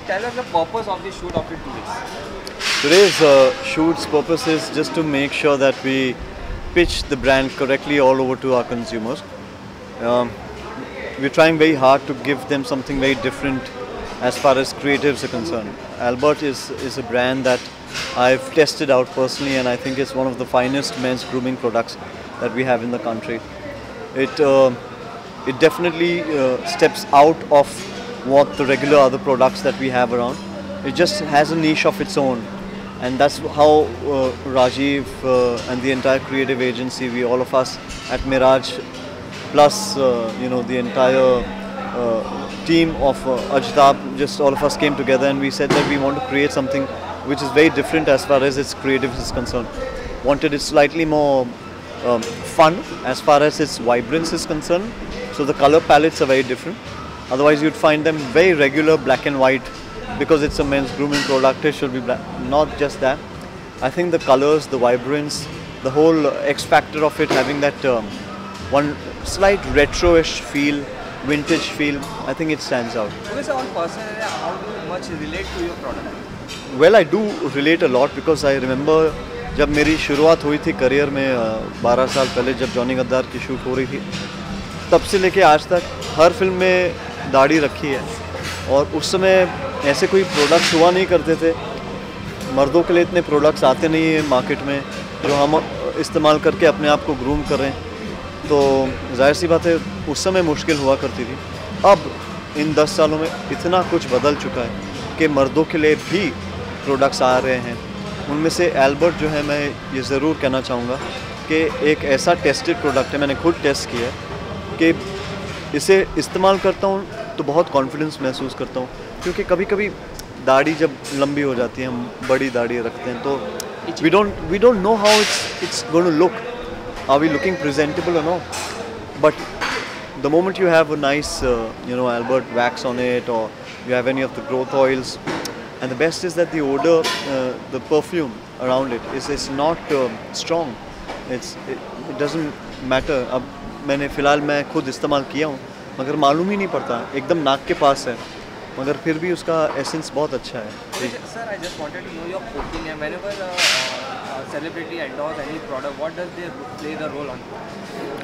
tell us the purpose of the shoot of the 2 days? Today's shoot's purpose is just to make sure that we pitch the brand correctly all over to our consumers. We're trying very hard to give them something very different as far as creatives are concerned. Albert is a brand that I've tested out personally, and I think it's one of the finest men's grooming products that we have in the country. It definitely steps out of what the regular other products that we have around. It just has a niche of its own, and that's how Rajiv and the entire creative agency, all of us at Miraj, plus the entire team of Ajtab, just all of us came together and we said that we want to create something which is very different as far as its creative is concerned. Wanted it slightly more fun as far as its vibrance is concerned. So the color palettes are very different. Otherwise you'd find them very regular black and white. Because it's a men's grooming product, it should be black. Not just that. I think the colors, the vibrance, the whole X factor of it having that one slight retro-ish feel, vintage feel, I think it stands out. Okay, so on personal, how do you much relate to your product? Well, I do relate a lot because I remember जब मेरी शुरुआत हुई थी career में 12 साल पहले जब Johnny गद्दार की शूट हो रही थी, तब से लेके आज तक हर फिल्म में दाढ़ी रखी है। और उस समय ऐसे कोई प्रोडक्ट्स हुआ नहीं करते थे, मर्दों के लिए इतने प्रोडक्ट्स आते नहीं हैं मार्केट में जो हम इस्तेमाल करके अपने आप को ग्रूम करें, तो जाहिर सी बात है उस समय मुश्किल हुआ करती थी। अब इन 10 सालों में इतना कुछ बदल चुका है कि मर्दों के लिए भी प्रोडक्ट्स आ रहे हैं। उनमें से एल्बर्ट जो है, मैं ये ज़रूर कहना चाहूँगा कि एक ऐसा टेस्टेड प्रोडक्ट है, मैंने खुद टेस्ट किया है कि इसे इस्तेमाल करता हूँ तो बहुत कॉन्फिडेंस महसूस करता हूँ, क्योंकि कभी कभी दाढ़ी जब लंबी हो जाती है, हम बड़ी दाढ़ी रखते हैं, तो we don't know how it's going to look, are we looking presentable और no, but the moment you have a nice Albert wax on it, or you have any of the growth oils, and the best is that the odor, the perfume around it is not strong. It doesn't matter. अब मैंने फ़िलहाल मैं खुद इस्तेमाल किया हूँ, मगर मालूम ही नहीं पड़ता, एकदम नाक के पास है, मगर फिर भी उसका एसेंस बहुत अच्छा है। Sir, I just wanted to know your opinion. Whenever a celebrity endorse any product, what does they play the role on?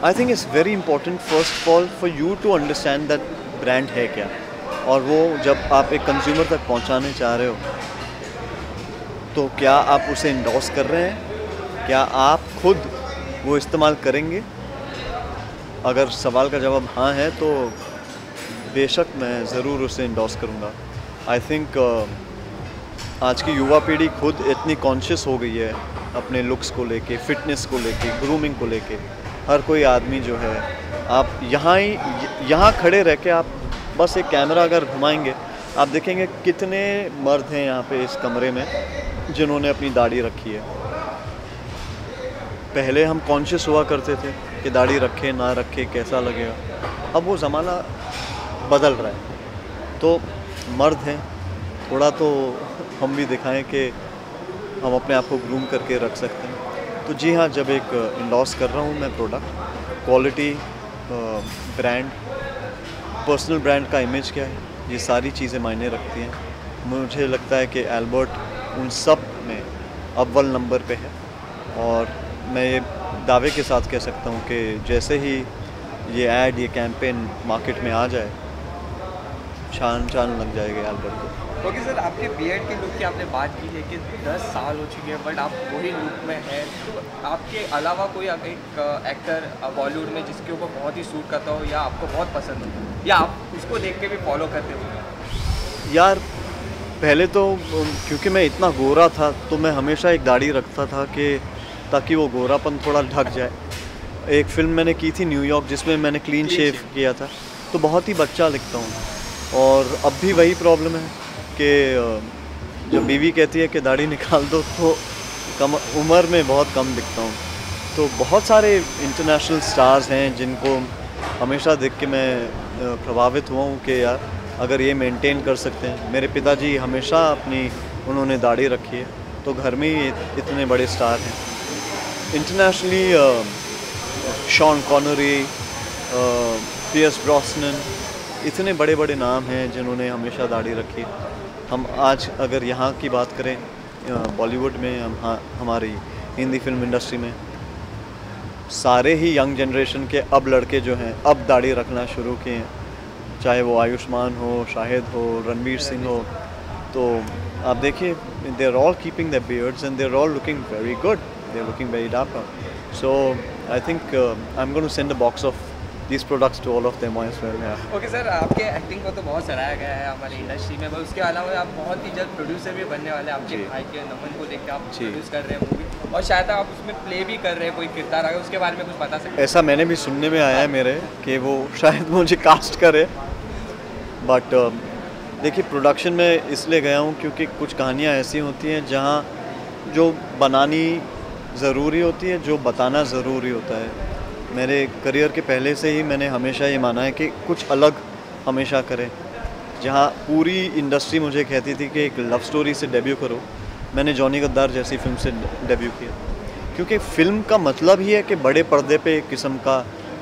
I think it's very important first of all for you to understand that brand है क्या, और वो जब आप एक consumer तक पहुंचाने चाह रहे हो तो क्या आप उसे इंडोर्स कर रहे हैं, क्या आप खुद वो इस्तेमाल करेंगे। अगर सवाल का जवाब हाँ है तो बेशक मैं ज़रूर उसे इंडोर्स करूँगा। आई थिंक आज की युवा पीढ़ी खुद इतनी कॉन्शियस हो गई है अपने लुक्स को लेके, फिटनेस को लेके, ग्रूमिंग को लेके। हर कोई आदमी जो है, आप यहाँ खड़े रह के आप बस एक कैमरा अगर घुमाएंगे, आप देखेंगे कितने मर्द हैं यहाँ पे इस कमरे में जिन्होंने अपनी दाढ़ी रखी है। पहले हम कॉन्शियस हुआ करते थे कि दाढ़ी रखे ना रखे कैसा लगेगा, अब वो ज़माना बदल रहा है। तो मर्द हैं, थोड़ा तो हम भी दिखाएं कि हम अपने आप को ग्रूम करके रख सकते हैं। तो जी हाँ, जब एक इंडोर्स कर रहा हूँ मैं product, quality, brand, personal brand का इमेज क्या है, ये सारी चीज़ें मायने रखती हैं। मुझे लगता है कि एल्बर्ट उन सब में अव्वल नंबर पे है, और मैं ये दावे के साथ कह सकता हूँ कि जैसे ही ये ऐड, ये कैंपेन मार्केट में आ जाए, शान लग जाएगा एल्बर्ट को। ओके सर, आपके बियर्ड के लुक की आपने बात की है कि 10 साल हो चुके हैं बट आप वही लुक में हैं, तो आपके अलावा कोई एक एक्टर बॉलीवुड में जिसके ऊपर बहुत ही सूट करता हो या आपको बहुत पसंद हो, या आप उसको देख के भी फॉलो करते हो? यार पहले तो क्योंकि मैं इतना गोरा था तो मैं हमेशा एक दाढ़ी रखता था कि ताकि वो गोरापन थोड़ा ढक जाए। एक फिल्म मैंने की थी न्यूयॉर्क जिसमें मैंने क्लीन शेव किया था, तो बहुत ही बच्चा दिखता हूँ। और अब भी वही प्रॉब्लम है कि जब बीवी कहती है कि दाढ़ी निकाल दो तो कम उम्र में बहुत कम दिखता हूँ। तो बहुत सारे इंटरनेशनल स्टार्स हैं जिनको हमेशा देख के मैं प्रभावित हुआ हूँ कि यार अगर ये मेंटेन कर सकते हैं। मेरे पिताजी हमेशा उन्होंने दाढ़ी रखी है, तो घर में ही इतने बड़े स्टार हैं। Internationally Sean Connery, Pierce Brosnan, इतने बड़े बड़े नाम हैं जिन्होंने हमेशा दाढ़ी रखी है। हम आज अगर यहाँ की बात करें बॉलीवुड में, हमारी हिंदी फिल्म इंडस्ट्री में सारे ही यंग जनरेशन के अब लड़के जो हैं अब दाढ़ी रखना शुरू किए हैं, चाहे वो आयुष्मान हो, शाहिद हो, रणवीर सिंह हो। तो आप देखिए, they are all keeping the beards and they are all looking very good, they are looking very dapper. So I think I am going to send a box of these products to all of them as well. Yeah. Okay sir, आपके acting को तो बहुत सराहा गया है हमारी industry में, पर उसके अलावा आप बहुत ही जल्द प्रोड्यूसर भी बनने वाले हैं। आपके भाई के नमन को लेकर आप प्रोड्यूस कर रहे हैं मूवी, और शायद आप उसमें प्ले भी कर रहे हैं, कोई किरदार आगे, उसके बारे में कुछ बता सकते हैं? ऐसा मैंने भी सुनने में आया है मेरे कि वो शायद मुझे कास्ट करे, बट देखिए प्रोडक्शन में इसलिए गया हूँ क्योंकि कुछ कहानियाँ ऐसी होती हैं जहाँ जो बनानी ज़रूरी होती है, जो बताना ज़रूरी होता है। मेरे करियर के पहले से ही मैंने हमेशा ये माना है कि कुछ अलग हमेशा करें। जहाँ पूरी इंडस्ट्री मुझे कहती थी कि एक लव स्टोरी से डेब्यू करो, मैंने जॉनी गद्दार जैसी फिल्म से डेब्यू किया, क्योंकि फ़िल्म का मतलब ही है कि बड़े पर्दे पे एक किस्म का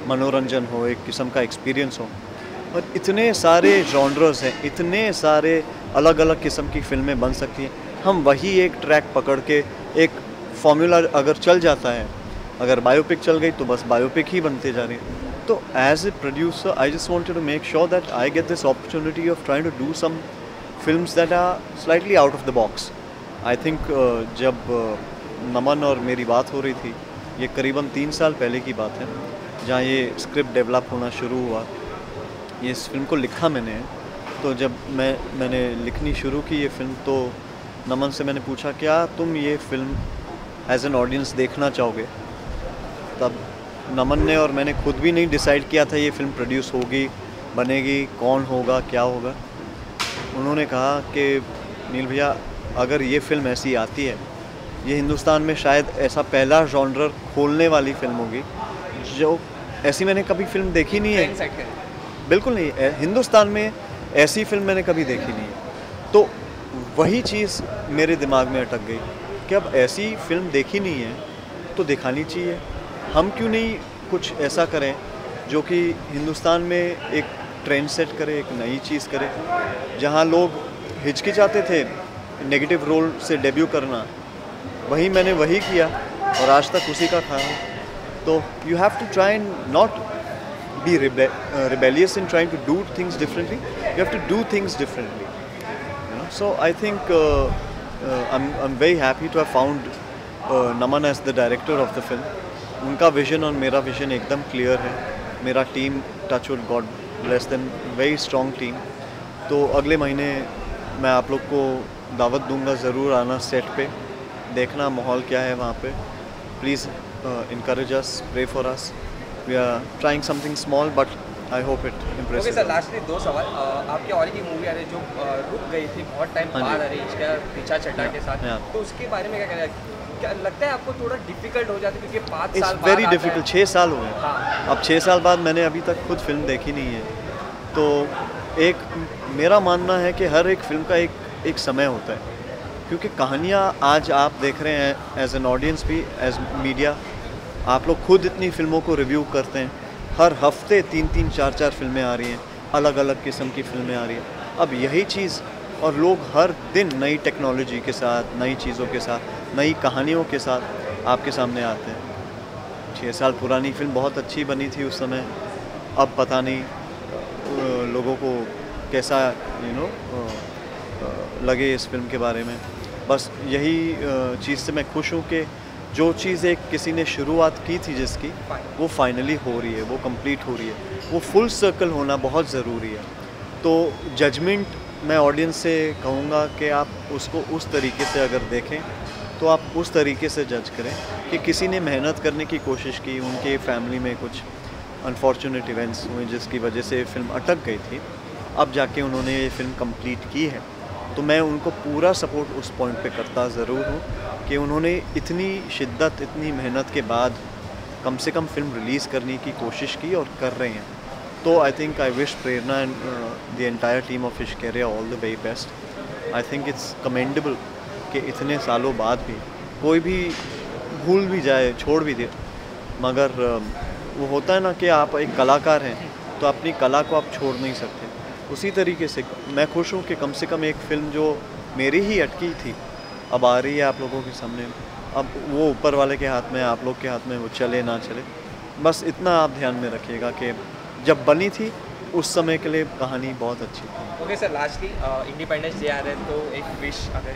मनोरंजन हो, एक किस्म का एक्सपीरियंस हो। और इतने सारे जॉनर्स हैं, इतने सारे अलग अलग किस्म की फ़िल्में बन सकती हैं। हम वही एक ट्रैक पकड़ के, एक फॉर्मूला अगर चल जाता है, अगर बायोपिक चल गई तो बस बायोपिक ही बनते जा रही है। तो as a producer I just wanted to make sure that I get this opportunity of trying to do some films that are slightly out of the box. I think जब नमन और मेरी बात हो रही थी, ये करीबन 3 साल पहले की बात है, जहाँ ये स्क्रिप्ट डेवलप होना शुरू हुआ। ये इस फिल्म को लिखा मैंने, तो जब मैंने लिखनी शुरू की ये फिल्म, तो नमन से मैंने पूछा क्या तुम ये फिल्म एज एन ऑडियंस देखना चाहोगे? तब नमन ने और मैंने खुद भी नहीं डिसाइड किया था ये फिल्म प्रोड्यूस होगी, बनेगी, कौन होगा, क्या होगा। उन्होंने कहा कि नील भैया, अगर ये फिल्म ऐसी आती है, ये हिंदुस्तान में शायद ऐसा पहला जॉनर खोलने वाली फिल्म होगी जो ऐसी मैंने कभी फिल्म देखी नहीं है। बिल्कुल नहीं, हिंदुस्तान में ऐसी फिल्म मैंने कभी देखी नहीं है। तो वही चीज़ मेरे दिमाग में अटक गई कि अब ऐसी फिल्म देखी नहीं है तो दिखानी चाहिए। हम क्यों नहीं कुछ ऐसा करें जो कि हिंदुस्तान में एक ट्रेंड सेट करे, एक नई चीज़ करे। जहाँ लोग हिचकिचाते थे नेगेटिव रोल से डेब्यू करना, मैंने वही किया और आज तक उसी का खा हूँ। तो you have to try and not be rebellious in trying to do things differently. You have to do things differently. You know? So I think I'm very happy to have found Naman as the director of the film. उनका vision और मेरा vision एकदम clear है। मेरा team, touch wood, God bless them, very strong team. तो अगले महीने मैं आप लोग को दावत दूंगा, ज़रूर आना सेट पे, देखना माहौल क्या है वहाँ पे। Please encourage us, pray for us. We are trying something small, but I hope it impresses. Okay sir, lastly 2 सवाल। आपके और की मूवी आ रही जो रुक गई थी बहुत टाइम बाद आ रही, इसका पीछा चड्ढा के साथ, तो उसके बारे में क्या कहना है? क्या लगता है आपको थोड़ा डिफिकल्ट हो जाता है क्योंकि 5 साल बाद? वेरी डिफिकल्ट, 6 साल हो गए। हाँ। अब 6 साल बाद मैंने अभी तक खुद फिल्म देखी नहीं है। तो एक मेरा मानना है कि हर एक फिल्म का एक समय होता है, क्योंकि कहानियाँ आज आप देख रहे हैं एज एन ऑडियंस भी, एज मीडिया, आप लोग खुद इतनी फिल्मों को रिव्यू करते हैं। हर हफ्ते 3-3, 4-4 फिल्में आ रही हैं, अलग अलग किस्म की फिल्में आ रही हैं। अब यही चीज़, और लोग हर दिन नई टेक्नोलॉजी के साथ, नई चीज़ों के साथ, नई कहानियों के साथ आपके सामने आते हैं। 6 साल पुरानी फिल्म बहुत अच्छी बनी थी उस समय, अब पता नहीं लोगों को कैसा लगे इस फिल्म के बारे में। बस यही चीज़ से मैं खुश हूँ कि जो चीज़ एक किसी ने शुरुआत की थी जिसकी, वो फाइनली हो रही है, वो कंप्लीट हो रही है। वो फुल सर्कल होना बहुत ज़रूरी है। तो जजमेंट मैं ऑडियंस से कहूँगा कि आप उसको उस तरीके से अगर देखें तो आप उस तरीके से जज करें कि किसी ने मेहनत करने की कोशिश की, उनके फैमिली में कुछ अनफॉर्चुनेट इवेंट्स हुए जिसकी वजह से फिल्म अटक गई थी, अब जाके उन्होंने ये फिल्म कंप्लीट की है। तो मैं उनको पूरा सपोर्ट उस पॉइंट पे करता ज़रूर हूँ कि उन्होंने इतनी शिद्दत, इतनी मेहनत के बाद कम से कम फिल्म रिलीज़ करने की कोशिश की और कर रहे हैं। तो I think I wish Prerna and the entire team of Ishqeria all the very best. I think it's commendable कि इतने सालों बाद भी कोई भी भूल भी जाए, छोड़ भी दे, मगर वो होता है ना कि आप एक कलाकार हैं तो अपनी कला को आप छोड़ नहीं सकते। उसी तरीके से मैं खुश हूँ कि कम से कम एक फ़िल्म जो मेरी ही अटकी थी अब आ रही है आप लोगों के सामने। अब वो ऊपर वाले के हाथ में, आप लोग के हाथ में, वो चले ना चले, बस इतना आप ध्यान में रखिएगा कि जब बनी थी उस समय के लिए कहानी बहुत अच्छी थी। Okay sir, lastly independence day आ रहा है तो एक विश अगर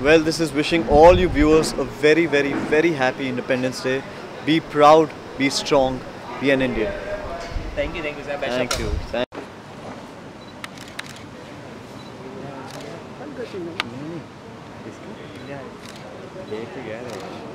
Well, this is wishing all you viewers a very, very, very happy Independence Day. Be proud, be strong, be an Indian. Thank you sir, best Thank you. लेके गया